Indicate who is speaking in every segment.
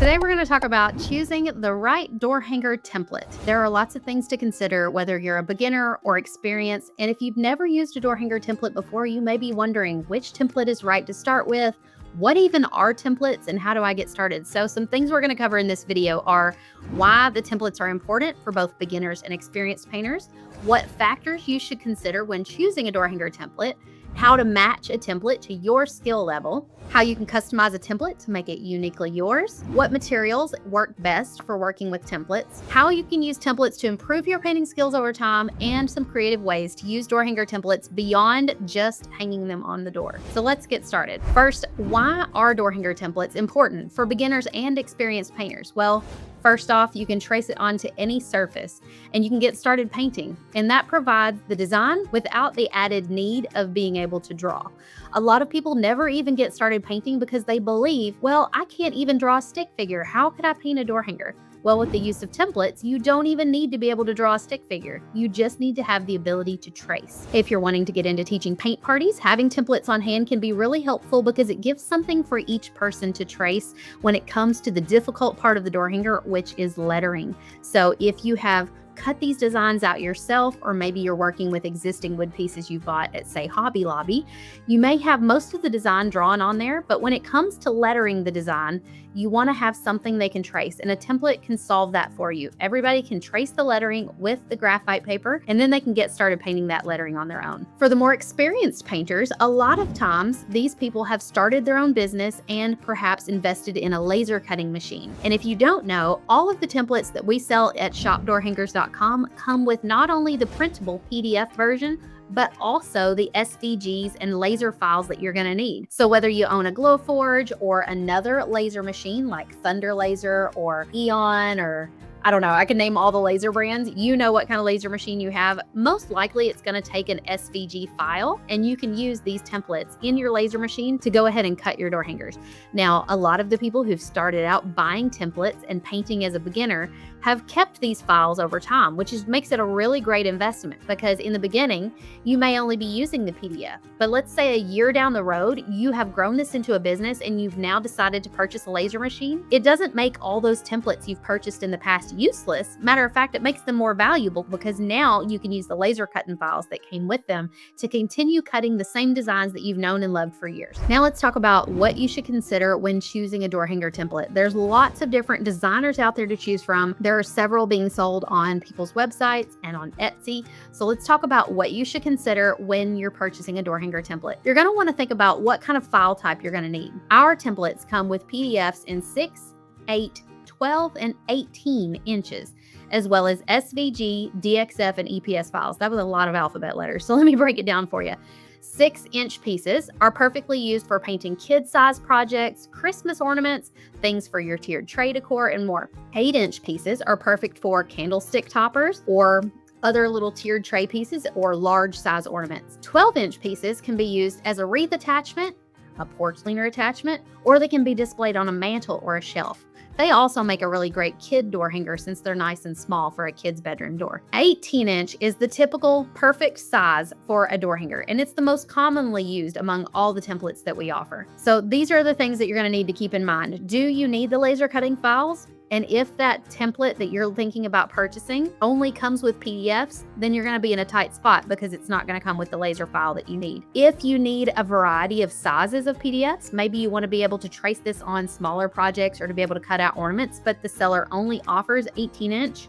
Speaker 1: Today we're going to talk about choosing the right door hanger template. There are lots of things to consider whether you're a beginner or experienced, and if you've never used a door hanger template before, you may be wondering which template is right to start with, what even are templates, and how do I get started? So some things we're going to cover in this video are why the templates are important for both beginners and experienced painters, what factors you should consider when choosing a door hanger template, how to match a template to your skill level, how you can customize a template to make it uniquely yours, what materials work best for working with templates, how you can use templates to improve your painting skills over time, and some creative ways to use door hanger templates beyond just hanging them on the door. So let's get started. First, why are door hanger templates important for beginners and experienced painters? Well, first off, you can trace it onto any surface and you can get started painting, and that provides the design without the added need of being able to draw. A lot of people never even get started painting because they believe, well, I can't even draw a stick figure. How could I paint a door hanger? Well, with the use of templates, you don't even need to be able to draw a stick figure. You just need to have the ability to trace. If you're wanting to get into teaching paint parties, having templates on hand can be really helpful because it gives something for each person to trace when it comes to the difficult part of the door hanger, which is lettering. So if you have cut these designs out yourself, or maybe you're working with existing wood pieces you bought at, say, Hobby Lobby, you may have most of the design drawn on there, but when it comes to lettering the design, you want to have something they can trace, and a template can solve that for you. Everybody can trace the lettering with the graphite paper, and then they can get started painting that lettering on their own. For the more experienced painters, a lot of times these people have started their own business and perhaps invested in a laser cutting machine. And if you don't know, all of the templates that we sell at shopdoorhangers.com come with not only the printable PDF version, but also the SVGs and laser files that you're going to need. So whether you own a Glowforge or another laser machine like Thunder Laser or Eon, or I don't know, I can name all the laser brands. You know what kind of laser machine you have. Most likely it's going to take an SVG file, and you can use these templates in your laser machine to go ahead and cut your door hangers. Now, a lot of the people who've started out buying templates and painting as a beginner have kept these files over time, which makes it a really great investment, because in the beginning, you may only be using the PDF. But let's say a year down the road, you have grown this into a business and you've now decided to purchase a laser machine. It doesn't make all those templates you've purchased in the past useless. Matter of fact, it makes them more valuable, because now you can use the laser cutting files that came with them to continue cutting the same designs that you've known and loved for years. Now let's talk about what you should consider when choosing a door hanger template. There's lots of different designers out there to choose from. There are several being sold on people's websites and on Etsy. So let's talk about what you should consider when you're purchasing a door hanger template. You're going to want to think about what kind of file type you're going to need. Our templates come with PDFs in 6, 8, 12, and 18 inches, as well as SVG, DXF, and EPS files. That was a lot of alphabet letters, so let me break it down for you. 6-inch pieces are perfectly used for painting kid-size projects, Christmas ornaments, things for your tiered tray decor, and more. 8-inch pieces are perfect for candlestick toppers or other little tiered tray pieces or large size ornaments. 12-inch pieces can be used as a wreath attachment, a porch leaner attachment, or they can be displayed on a mantle or a shelf. They also make a really great kid door hanger since they're nice and small for a kid's bedroom door. 18-inch is the typical perfect size for a door hanger, and it's the most commonly used among all the templates that we offer. So these are the things that you're going to need to keep in mind. Do you need the laser cutting files? And if that template that you're thinking about purchasing only comes with PDFs, then you're going to be in a tight spot because it's not going to come with the laser file that you need. If you need a variety of sizes of PDFs, maybe you want to be able to trace this on smaller projects or to be able to cut out ornaments, but the seller only offers 18-inch,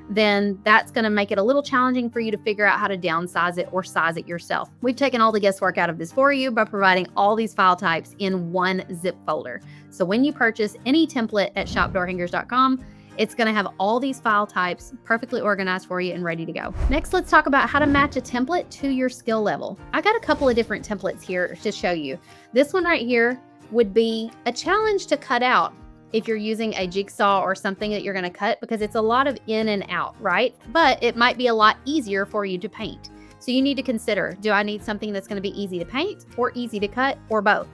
Speaker 1: then that's going to make it a little challenging for you to figure out how to downsize it or size it yourself. We've taken all the guesswork out of this for you by providing all these file types in one zip folder. So when you purchase any template at shopdoorhangers.com, it's going to have all these file types perfectly organized for you and ready to go. Next, let's talk about how to match a template to your skill level. I got a couple of different templates here to show you. This one right here would be a challenge to cut out if you're using a jigsaw or something that you're going to cut, because it's a lot of in and out, right? But it might be a lot easier for you to paint. So you need to consider, do I need something that's going to be easy to paint or easy to cut, or both?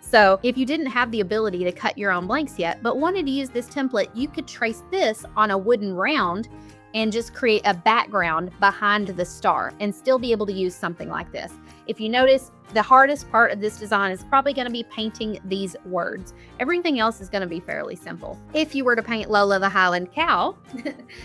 Speaker 1: So if you didn't have the ability to cut your own blanks yet, but wanted to use this template, you could trace this on a wooden round and just create a background behind the star and still be able to use something like this. If you notice, the hardest part of this design is probably going to be painting these words. Everything else is going to be fairly simple. If you were to paint Lola the Highland cow,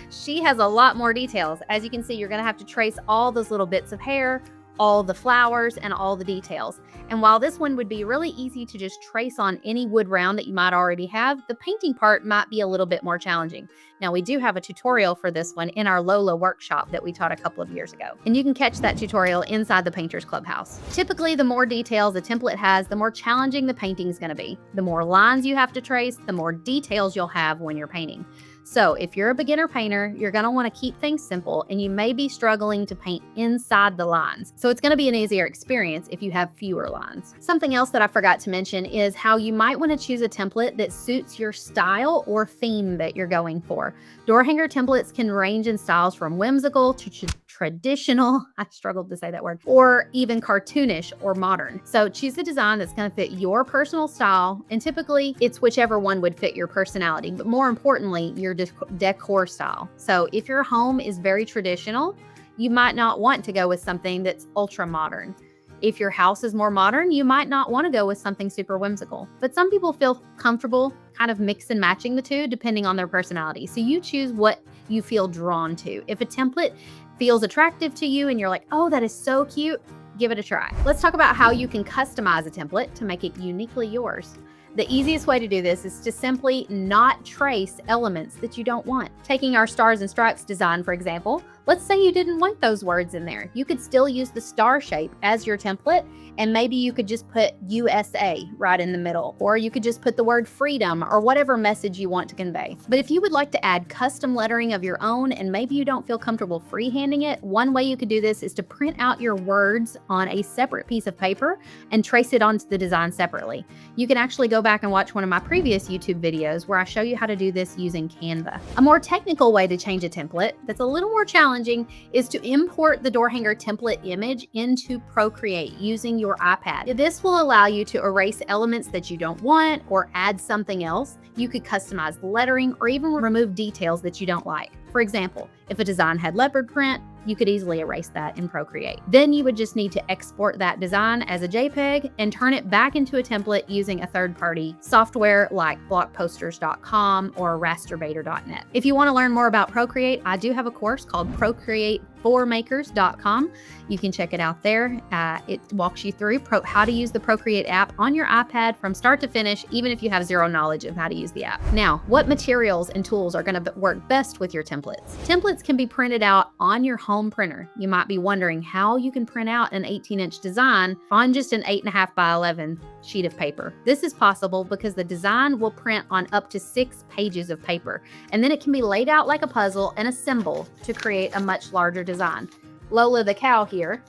Speaker 1: she has a lot more details. As you can see, you're going to have to trace all those little bits of hair, all the flowers, and all the details. And while this one would be really easy to just trace on any wood round that you might already have, the painting part might be a little bit more challenging. Now, we do have a tutorial for this one in our Lola workshop that we taught a couple of years ago, and you can catch that tutorial inside the Painters Clubhouse. Typically, the more details a template has, the more challenging the painting is going to be. The more lines you have to trace, the more details you'll have when you're painting. So if you're a beginner painter, you're going to want to keep things simple, and you may be struggling to paint inside the lines. So it's going to be an easier experience if you have fewer lines. Something else that I forgot to mention is how you might want to choose a template that suits your style or theme that you're going for. Door hanger templates can range in styles from whimsical to traditional, I struggled to say that word, or even cartoonish or modern. So choose a design that's going to fit your personal style, and typically it's whichever one would fit your personality, but more importantly, your decor style. So if your home is very traditional, you might not want to go with something that's ultra modern. If your house is more modern, you might not want to go with something super whimsical. But some people feel comfortable kind of mix and matching the two depending on their personality. So you choose what you feel drawn to. If a template feels attractive to you and you're like, oh, that is so cute, give it a try. Let's talk about how you can customize a template to make it uniquely yours. The easiest way to do this is to simply not trace elements that you don't want. Taking our Stars and Stripes design, for example, let's say you didn't want those words in there. You could still use the star shape as your template, and maybe you could just put USA right in the middle, or you could just put the word freedom or whatever message you want to convey. But if you would like to add custom lettering of your own and maybe you don't feel comfortable freehanding it, one way you could do this is to print out your words on a separate piece of paper and trace it onto the design separately. You can actually go back and watch one of my previous YouTube videos where I show you how to do this using Canva. A more technical way to change a template that's a little more challenging is to import the door hanger template image into Procreate using your iPad. This will allow you to erase elements that you don't want or add something else. You could customize the lettering or even remove details that you don't like. For example, if a design had leopard print, you could easily erase that in Procreate. Then you would just need to export that design as a JPEG and turn it back into a template using a third-party software like blockposters.com or rasterbaiter.net. If you want to learn more about Procreate, I do have a course called procreate4makers.com. You can check it out there. It walks you through how to use the Procreate app on your iPad from start to finish, even if you have zero knowledge of how to use the app. Now, what materials and tools are going to work best with your templates? Templates can be printed out on your home printer. You might be wondering how you can print out an 18-inch design on just an 8.5 by 11 sheet of paper. This is possible because the design will print on up to 6 pages of paper, and then it can be laid out like a puzzle and assembled to create a much larger design. Lola the cow here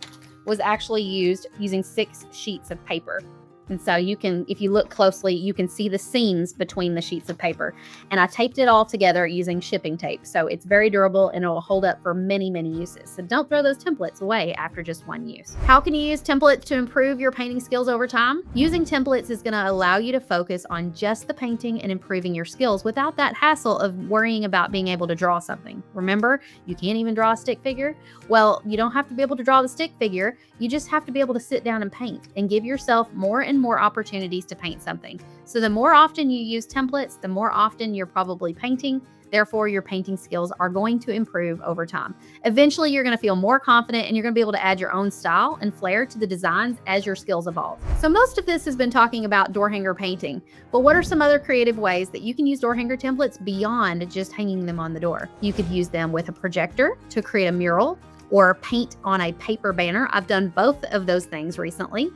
Speaker 1: was actually used using 6 sheets of paper. And so you can, if you look closely, you can see the seams between the sheets of paper. And I taped it all together using shipping tape. So it's very durable and it will hold up for many, many uses. So don't throw those templates away after just one use. How can you use templates to improve your painting skills over time? Using templates is going to allow you to focus on just the painting and improving your skills without that hassle of worrying about being able to draw something. Remember, you can't even draw a stick figure. Well, you don't have to be able to draw the stick figure. You just have to be able to sit down and paint and give yourself more and more opportunities to paint something. So the more often you use templates, the more often you're probably painting. Therefore, your painting skills are going to improve over time. Eventually, you're going to feel more confident and you're going to be able to add your own style and flair to the designs as your skills evolve. So most of this has been talking about door hanger painting, but what are some other creative ways that you can use door hanger templates beyond just hanging them on the door? You could use them with a projector to create a mural or paint on a paper banner. I've done both of those things recently.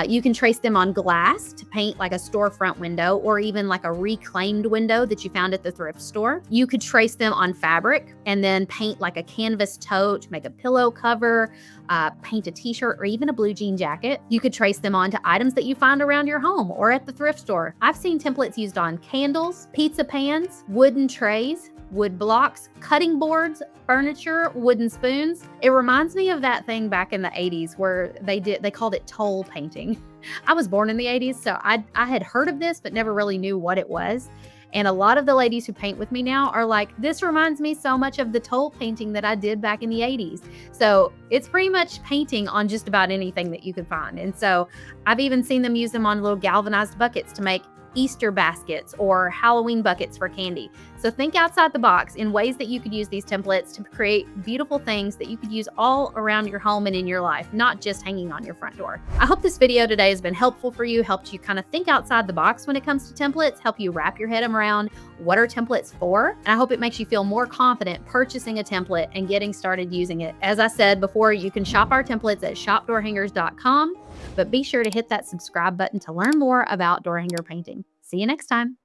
Speaker 1: You can trace them on glass to paint like a storefront window or even like a reclaimed window that you found at the thrift store. You could trace them on fabric and then paint like a canvas tote, make a pillow cover, paint a t-shirt or even a blue jean jacket. You could trace them onto items that you find around your home or at the thrift store. I've seen templates used on candles, pizza pans, wooden trays, wood blocks, cutting boards, furniture, wooden spoons. It reminds me of that thing back in the 80s where they called it toll painting. I was born in the 80s, so I had heard of this, but never really knew what it was. And a lot of the ladies who paint with me now are like, this reminds me so much of the toll painting that I did back in the 80s. So it's pretty much painting on just about anything that you could find. And so I've even seen them use them on little galvanized buckets to make Easter baskets or Halloween buckets for candy. So think outside the box in ways that you could use these templates to create beautiful things that you could use all around your home and in your life, not just hanging on your front door. I hope this video today has been helpful for you, helped you kind of think outside the box when it comes to templates, help you wrap your head around what are templates for. And I hope it makes you feel more confident purchasing a template and getting started using it. As I said before, you can shop our templates at shopdoorhangers.com, but be sure to hit that subscribe button to learn more about door hanger painting. See you next time.